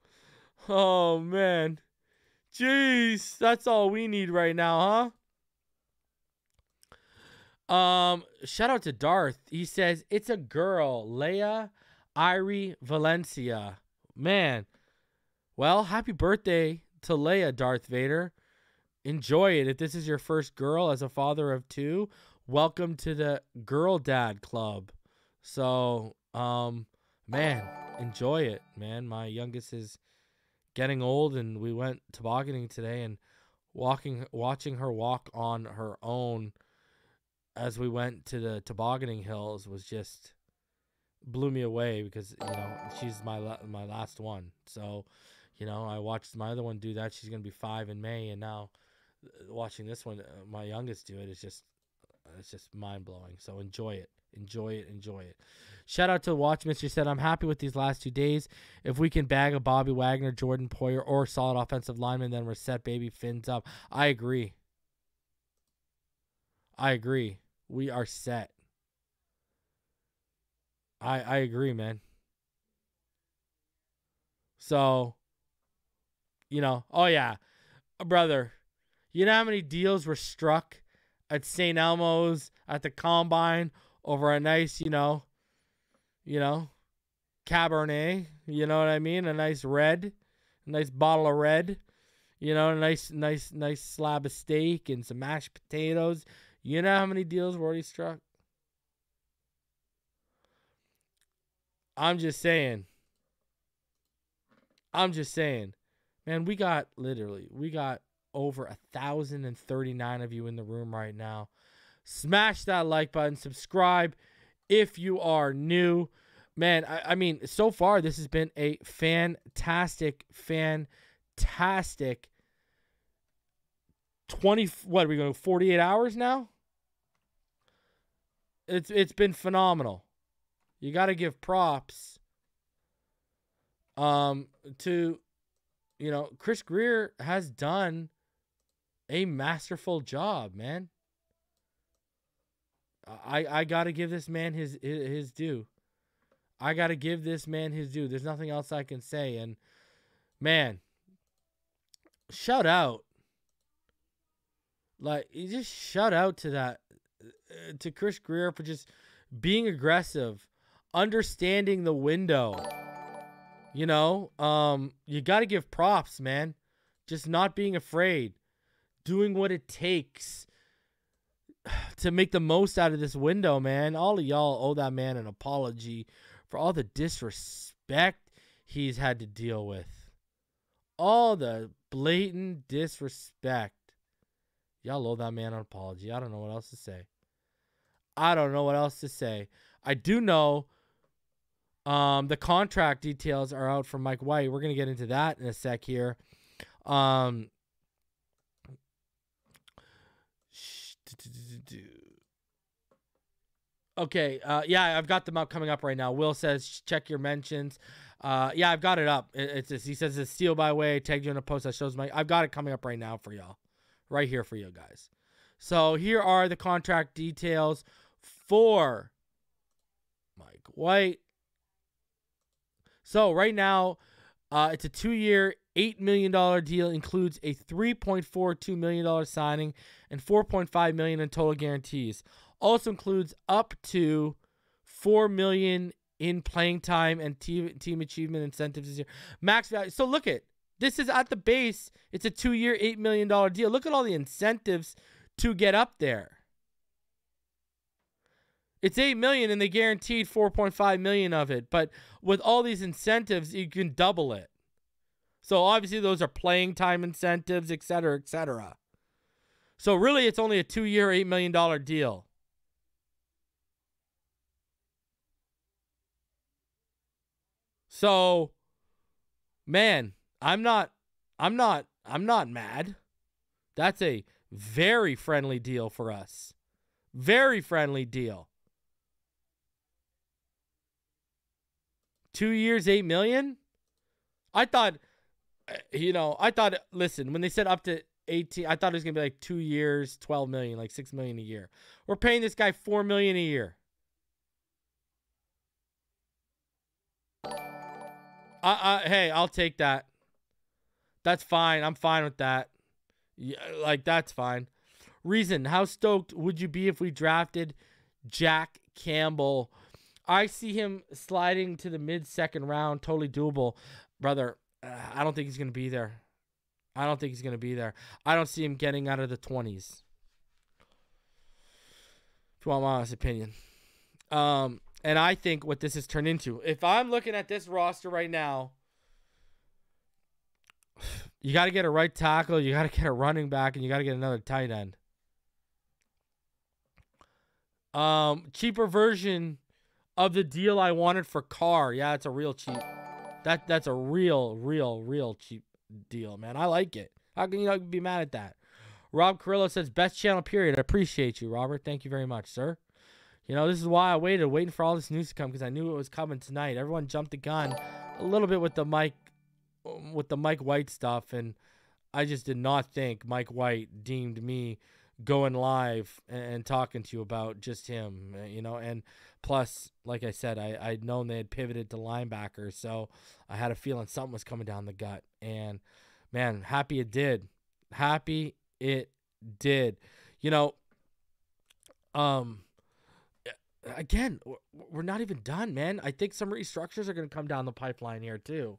Speaker 1: Oh, man. Jeez. That's all we need right now, huh? Shout out to Darth. He says, it's a girl. Leia Irie Valencia. Man. Well, happy birthday to Leia, Darth Vader. Enjoy it. If this is your first girl as a father of 2, welcome to the Girl Dad Club. So, man, enjoy it, man. My youngest is getting old, and we went tobogganing today, and watching her walk on her own as we went to the tobogganing hills was just blew me away because, she's my last one. So, I watched my other one do that. She's going to be 5 in May, and now watching this one, my youngest do it, it's just mind-blowing. So enjoy it. Shout out to Watch Mister said, I'm happy with these last 2 days. If we can bag a Bobby Wagner, Jordan Poyer, or solid offensive lineman, then we're set, baby. Fins up. I agree. We are set. I agree, man. So, oh yeah, brother, you know how many deals were struck at St. Elmo's at the Combine over a nice, Cabernet, you know what I mean? A nice bottle of red, a nice slab of steak and some mashed potatoes. You know how many deals were already struck? I'm just saying. Man, we got over 1,039 of you in the room right now. Smash that like button. Subscribe if you are new. Man, I mean, so far this has been a fantastic 48 hours now? It's been phenomenal. You got to give props to, Chris Grier has done a masterful job, man. I got to give this man his due. There's nothing else I can say. And, man, shout out. Shout out to Chris Grier for just being aggressive, understanding the window. You got to give props, man. Just not being afraid, doing what it takes to make the most out of this window, man. All of y'all owe that man an apology for all the disrespect he's had to deal with. All the blatant disrespect. Y'all owe that man an apology. I don't know what else to say. I do know the contract details are out for Mike White. We're going to get into that in a sec here. Okay. Yeah, I've got them up coming up right now. Will says, check your mentions. Yeah, I've got it up. He says it's steal by way. Tagged you in a post that shows I've got it coming up right now for y'all. Right here for you guys. So here are the contract details for Mike White. So right now, it's a 2-year, $8 million deal. Includes a $3.42 million signing and $4.5 million in total guarantees. Also includes up to $4 million in playing time and team achievement incentives this year. Max value. So look at this is at the base. It's a 2-year, $8 million deal. Look at all the incentives to get up there. It's $8 million and they guaranteed $4.5 million of it. But with all these incentives, you can double it. So obviously those are playing time incentives, et cetera, et cetera. So really it's only a 2-year, $8 million deal. So, man, I'm not mad. That's a very friendly deal for us. Very friendly deal. 2 years, $8 million? I thought, listen, when they said up to 18, I thought it was going to be like 2 years, $12 million, like $6 million a year. We're paying this guy $4 million a year. Hey, I'll take that. That's fine. I'm fine with that. Yeah, that's fine. Reason, how stoked would you be if we drafted Jack Campbell? I see him sliding to the mid-second round. Totally doable. Brother, I don't think he's going to be there. I don't see him getting out of the 20s. If you want my honest opinion. And I think what this has turned into, if I'm looking at this roster right now, you got to get a right tackle, you got to get a running back, and you got to get another tight end. Cheaper version of the deal I wanted for Carr. Yeah, it's a real cheap. That's a real cheap deal, man. I like it. How can you not be mad at that? Rob Carrillo says, best channel, period. I appreciate you, Robert. Thank you very much, sir. This is why I waiting for all this news to come, because I knew it was coming tonight. Everyone jumped the gun a little bit with the Mike White stuff, and I just did not think Mike White deemed me going live and talking to you about just him, and plus, like I said, I'd known they had pivoted to linebacker, so I had a feeling something was coming down the gut, and man, happy it did. Um, again, we're not even done, man. I think some restructures are going to come down the pipeline here too.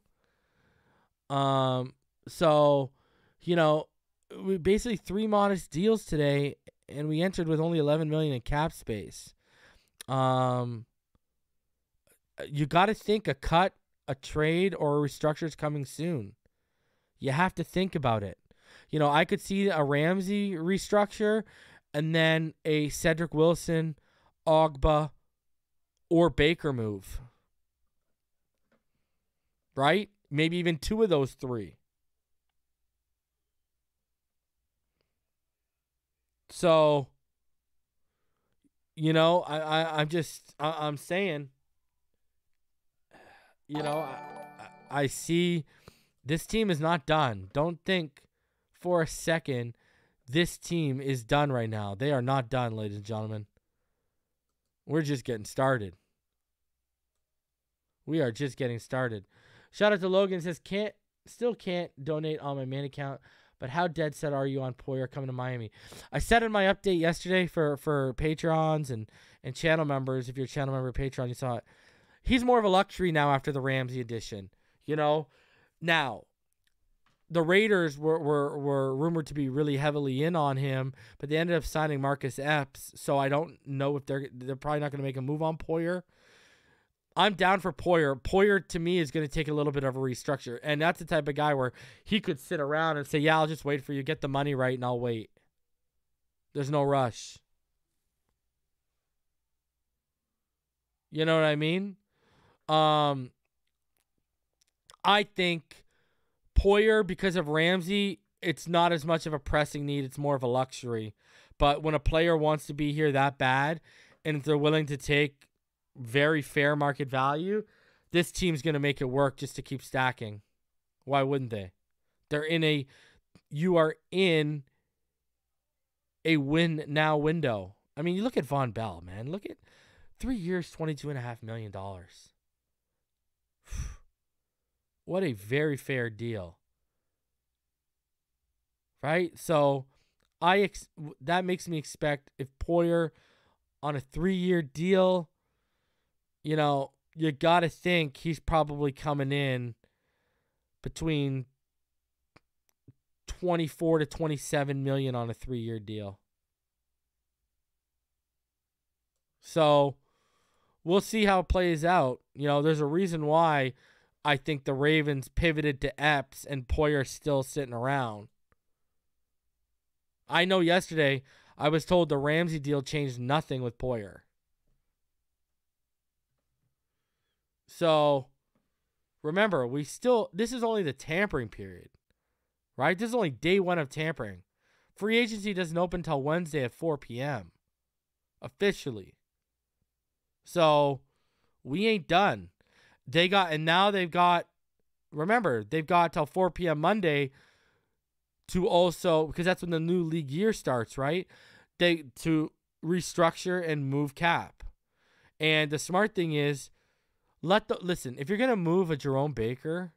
Speaker 1: So, you know, we basically 3 modest deals today, and we entered with only 11 million in cap space. You got to think a cut, a trade, or a restructure is coming soon. You have to think about it. You know, I could see a Ramsey restructure and then a Cedric Wilson, Ogba, or Baker move. Right? Maybe even 2 of those 3. So, you know, I'm saying, you know, I see this team is not done. Don't think for a second this team is done right now. They are not done, ladies and gentlemen. We're just getting started. We are just getting started. Shout out to Logan. Says, still can't donate on my main account, but how dead set are you on Poyer coming to Miami? I said in my update yesterday for Patrons and channel members, if you're a channel member Patreon, you saw it. He's more of a luxury now after the Ramsey edition. You know? Now, the Raiders were rumored to be really heavily in on him, but they ended up signing Marcus Epps, so I don't know if they're probably not going to make a move on Poyer. I'm down for Poyer. Poyer, to me, is going to take a little bit of a restructure, and that's the type of guy where he could sit around and say, yeah, I'll just wait for you, get the money right, and I'll wait. There's no rush. You know what I mean? I think Poyer, because of Ramsey, it's not as much of a pressing need. It's more of a luxury. But when a player wants to be here that bad, and if they're willing to take very fair market value, this team's going to make it work just to keep stacking. Why wouldn't they? You are in a win now window. I mean, you look at Von Bell, man. Look at 3 years, $22.5 million. What a very fair deal. Right? So that makes me expect if Poyer on a 3-year deal, you know, you got to think he's probably coming in between 24 to 27 million on a 3-year deal. So we'll see how it plays out. You know, there's a reason why I think the Ravens pivoted to Epps and Poyer's still sitting around. I know yesterday I was told the Ramsey deal changed nothing with Poyer. So, remember, this is only the tampering period, right? This is only day 1 of tampering. Free agency doesn't open until Wednesday at 4 p.m. officially. So, we ain't done. Remember, they've got till 4 p.m. Monday to also, because that's when the new league year starts, right? To restructure and move cap. And the smart thing is, listen, if you're going to move a Jerome Baker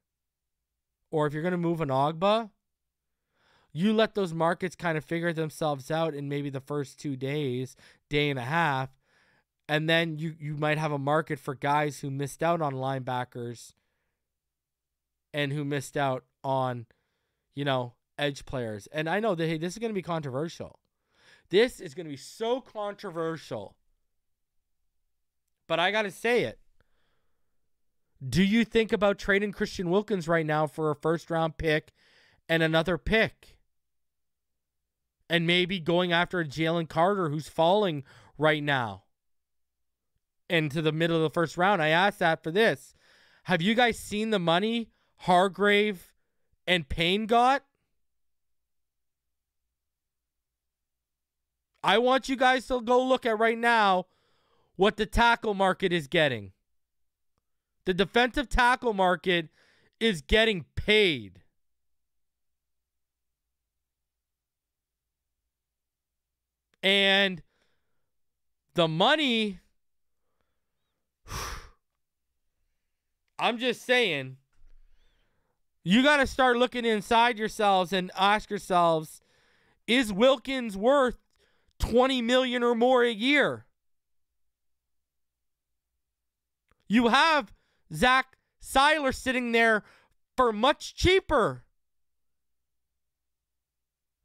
Speaker 1: or if you're going to move an Ogba, you let those markets kind of figure themselves out in maybe the first 2 days, day and a half, and then you might have a market for guys who missed out on linebackers and who missed out on, you know, edge players. And I know that, hey, this is going to be controversial. This is going to be so controversial. But I got to say it. Do you think about trading Christian Wilkins right now for a first-round pick and another pick? And maybe going after a Jalen Carter who's falling right now into the middle of the first round? I asked that for this. Have you guys seen the money Hargrave and Payne got? I want you guys to go look at right now what the tackle market is getting. The defensive tackle market is getting paid. And the money, I'm just saying, you got to start looking inside yourselves and ask yourselves, is Wilkins worth $20 million or more a year. You have Zach Seiler sitting there for much cheaper.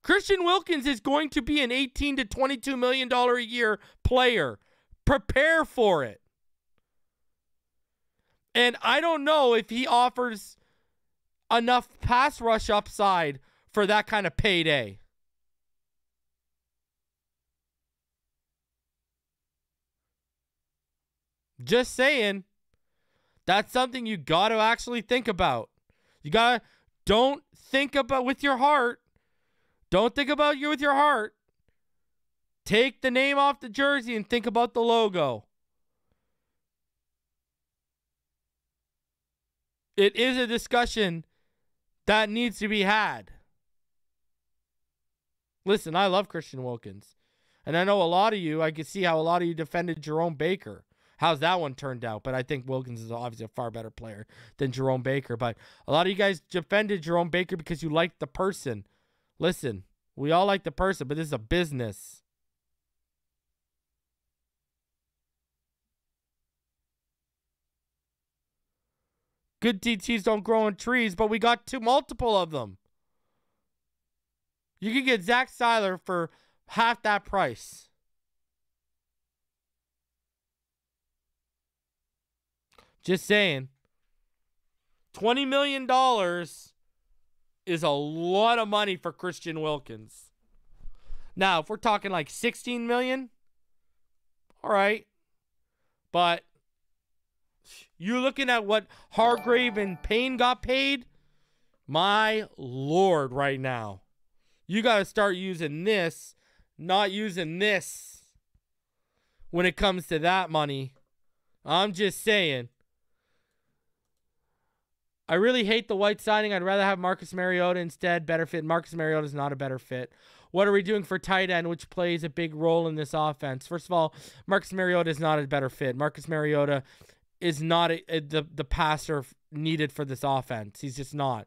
Speaker 1: Christian Wilkins is going to be an $18 to $22 million a year player. Prepare for it. And I don't know if he offers enough pass rush upside for that kind of payday. Just saying. That's something you got to actually think about. Don't think about with your heart. Don't think about you with your heart. Take the name off the jersey and think about the logo. It is a discussion that needs to be had. Listen, I love Christian Wilkins. And I know a lot of you, I can see how a lot of you defended Jerome Baker. How's that one turned out? But I think Wilkins is obviously a far better player than Jerome Baker. But a lot of you guys defended Jerome Baker because you liked the person. Listen, we all like the person, but this is a business. Good DTs don't grow on trees, but we got multiple of them. You can get Zach Seiler for half that price. Just saying. $20 million is a lot of money for Christian Wilkins. Now, if we're talking like $16 million, all right. But you're looking at what Hargrave and Payne got paid. My Lord, right now. You got to start using this, not using this when it comes to that money. I'm just saying. I really hate the White signing. I'd rather have Marcus Mariota instead. Better fit. Marcus Mariota is not a better fit. What are we doing for tight end, which plays a big role in this offense? First of all, Marcus Mariota is not a better fit. Marcus Mariota is not the passer needed for this offense. He's just not.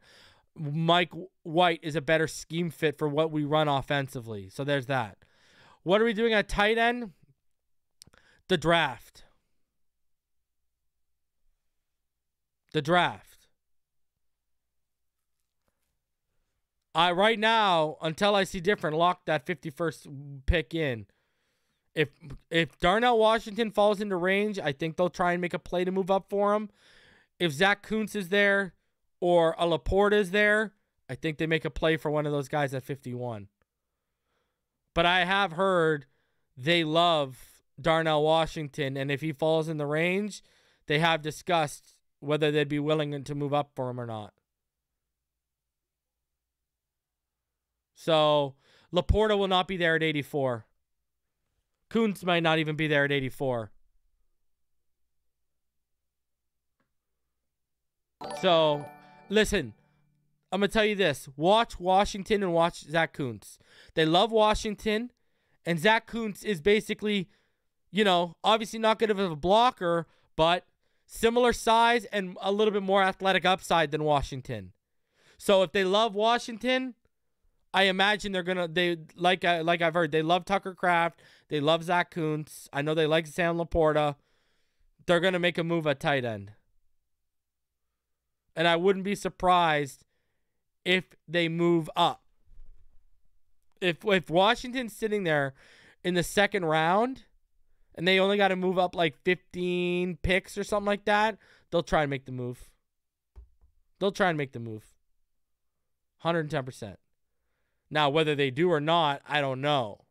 Speaker 1: Mike White is a better scheme fit for what we run offensively. So there's that. What are we doing at tight end? The draft. The draft. Right now, until I see different, lock that 51st pick in. If Darnell Washington falls into range, I think they'll try and make a play to move up for him. If Zach Kuntz is there or a Laporta is there, I think they make a play for one of those guys at 51. But I have heard they love Darnell Washington, and if he falls in the range, they have discussed whether they'd be willing to move up for him or not. So, Laporta will not be there at 84. Kuntz might not even be there at 84. So, listen, I'm going to tell you this. Watch Washington and watch Zach Kuntz. They love Washington, and Zach Kuntz is basically, obviously not good of a blocker, but similar size and a little bit more athletic upside than Washington. So, if they love Washington, I imagine they like I've heard, they love Tucker Kraft. They love Zach Kuntz. I know they like Sam Laporta. They're going to make a move at tight end. And I wouldn't be surprised if they move up. If Washington's sitting there in the second round and they only got to move up like 15 picks or something like that, they'll try and make the move. 110%. Now, whether they do or not, I don't know.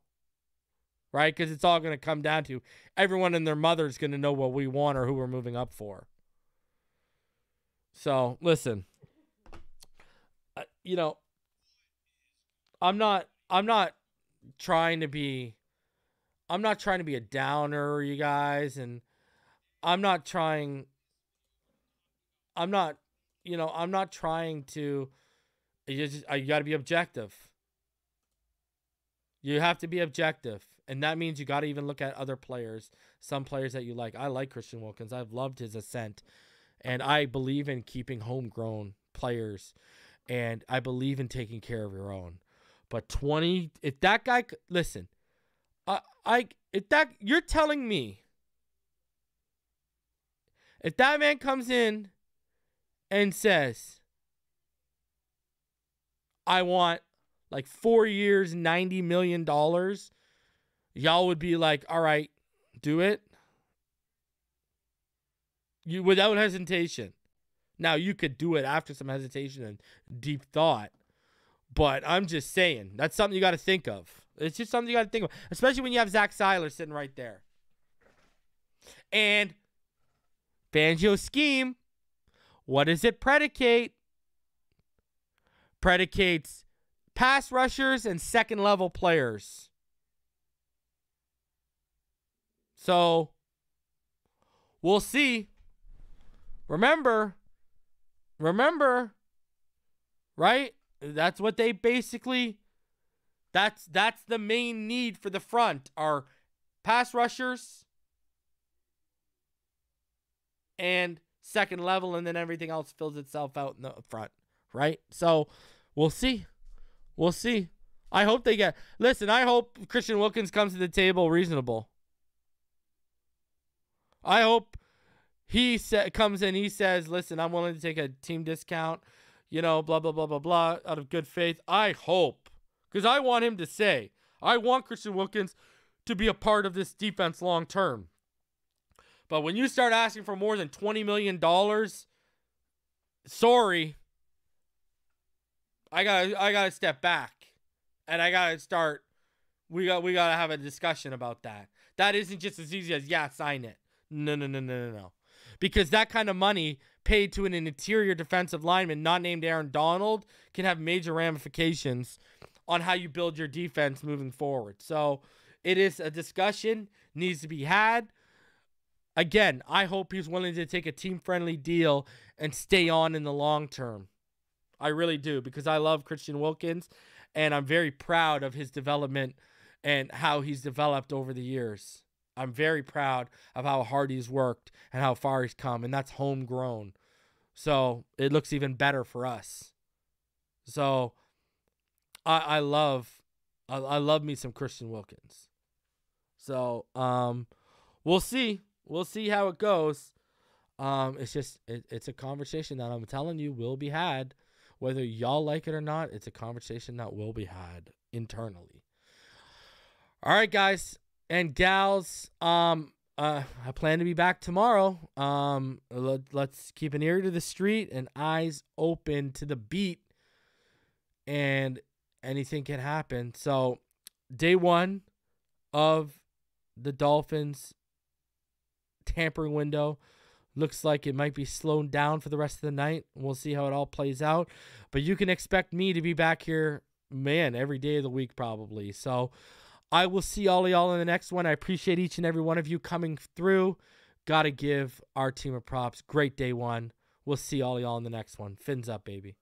Speaker 1: Right? Because it's all going to come down to everyone and their mother is going to know what we want or who we're moving up for. So, listen. I'm not trying to be a downer, you guys, and I'm not trying to, you got to be objective. You have to be objective, and that means you got to even look at other players, some players that you like. I like Christian Wilkins. I've loved his ascent, and I believe in keeping homegrown players, and I believe in taking care of your own. But if that guy, listen, If that you're telling me, if that man comes in and says, I want like 4 years, $90 million, y'all would be like, all right, do it. You without hesitation. Now, you could do it after some hesitation and deep thought. But I'm just saying, that's something you got to think of. It's just something you got to think of. Especially when you have Zach Seiler sitting right there. And Fangio's scheme, what does it predicate? Predicates pass rushers and second-level players. So, we'll see. Remember, right? That's what they basically, that's the main need for the front are pass rushers and second level, and then everything else fills itself out in the front, right? So we'll see. We'll see. I hope they get, listen, I hope Christian Wilkins comes to the table reasonable. I hope he comes in, he says, listen, I'm willing to take a team discount, you know, blah, blah, blah, blah, blah, out of good faith. I hope. Because I want him to say, I want Christian Wilkins to be a part of this defense long term. But when you start asking for more than $20 million, sorry, I gotta step back. And I gotta start, we gotta have a discussion about that. That isn't just as easy as, yeah, sign it. No. Because that kind of money paid to an interior defensive lineman not named Aaron Donald can have major ramifications on how you build your defense moving forward. So it is a discussion, needs to be had. Again, I hope he's willing to take a team-friendly deal and stay on in the long term. I really do, because I love Christian Wilkins, and I'm very proud of his development and how he's developed over the years. I'm very proud of how hard he's worked and how far he's come, and that's homegrown. So it looks even better for us. So I love me some Christian Wilkins. So we'll see. We'll see how it goes. It's a conversation that I'm telling you will be had. Whether y'all like it or not, it's a conversation that will be had internally. All right, guys and gals, I plan to be back tomorrow. Let's keep an ear to the street and eyes open to the beat, and anything can happen. So, day one of the Dolphins tampering window looks like it might be slowed down for the rest of the night. We'll see how it all plays out. But you can expect me to be back here, man, every day of the week probably. So, I will see all of y'all in the next one. I appreciate each and every one of you coming through. Got to give our team a props. Great day one. We'll see all of y'all in the next one. Fins up, baby.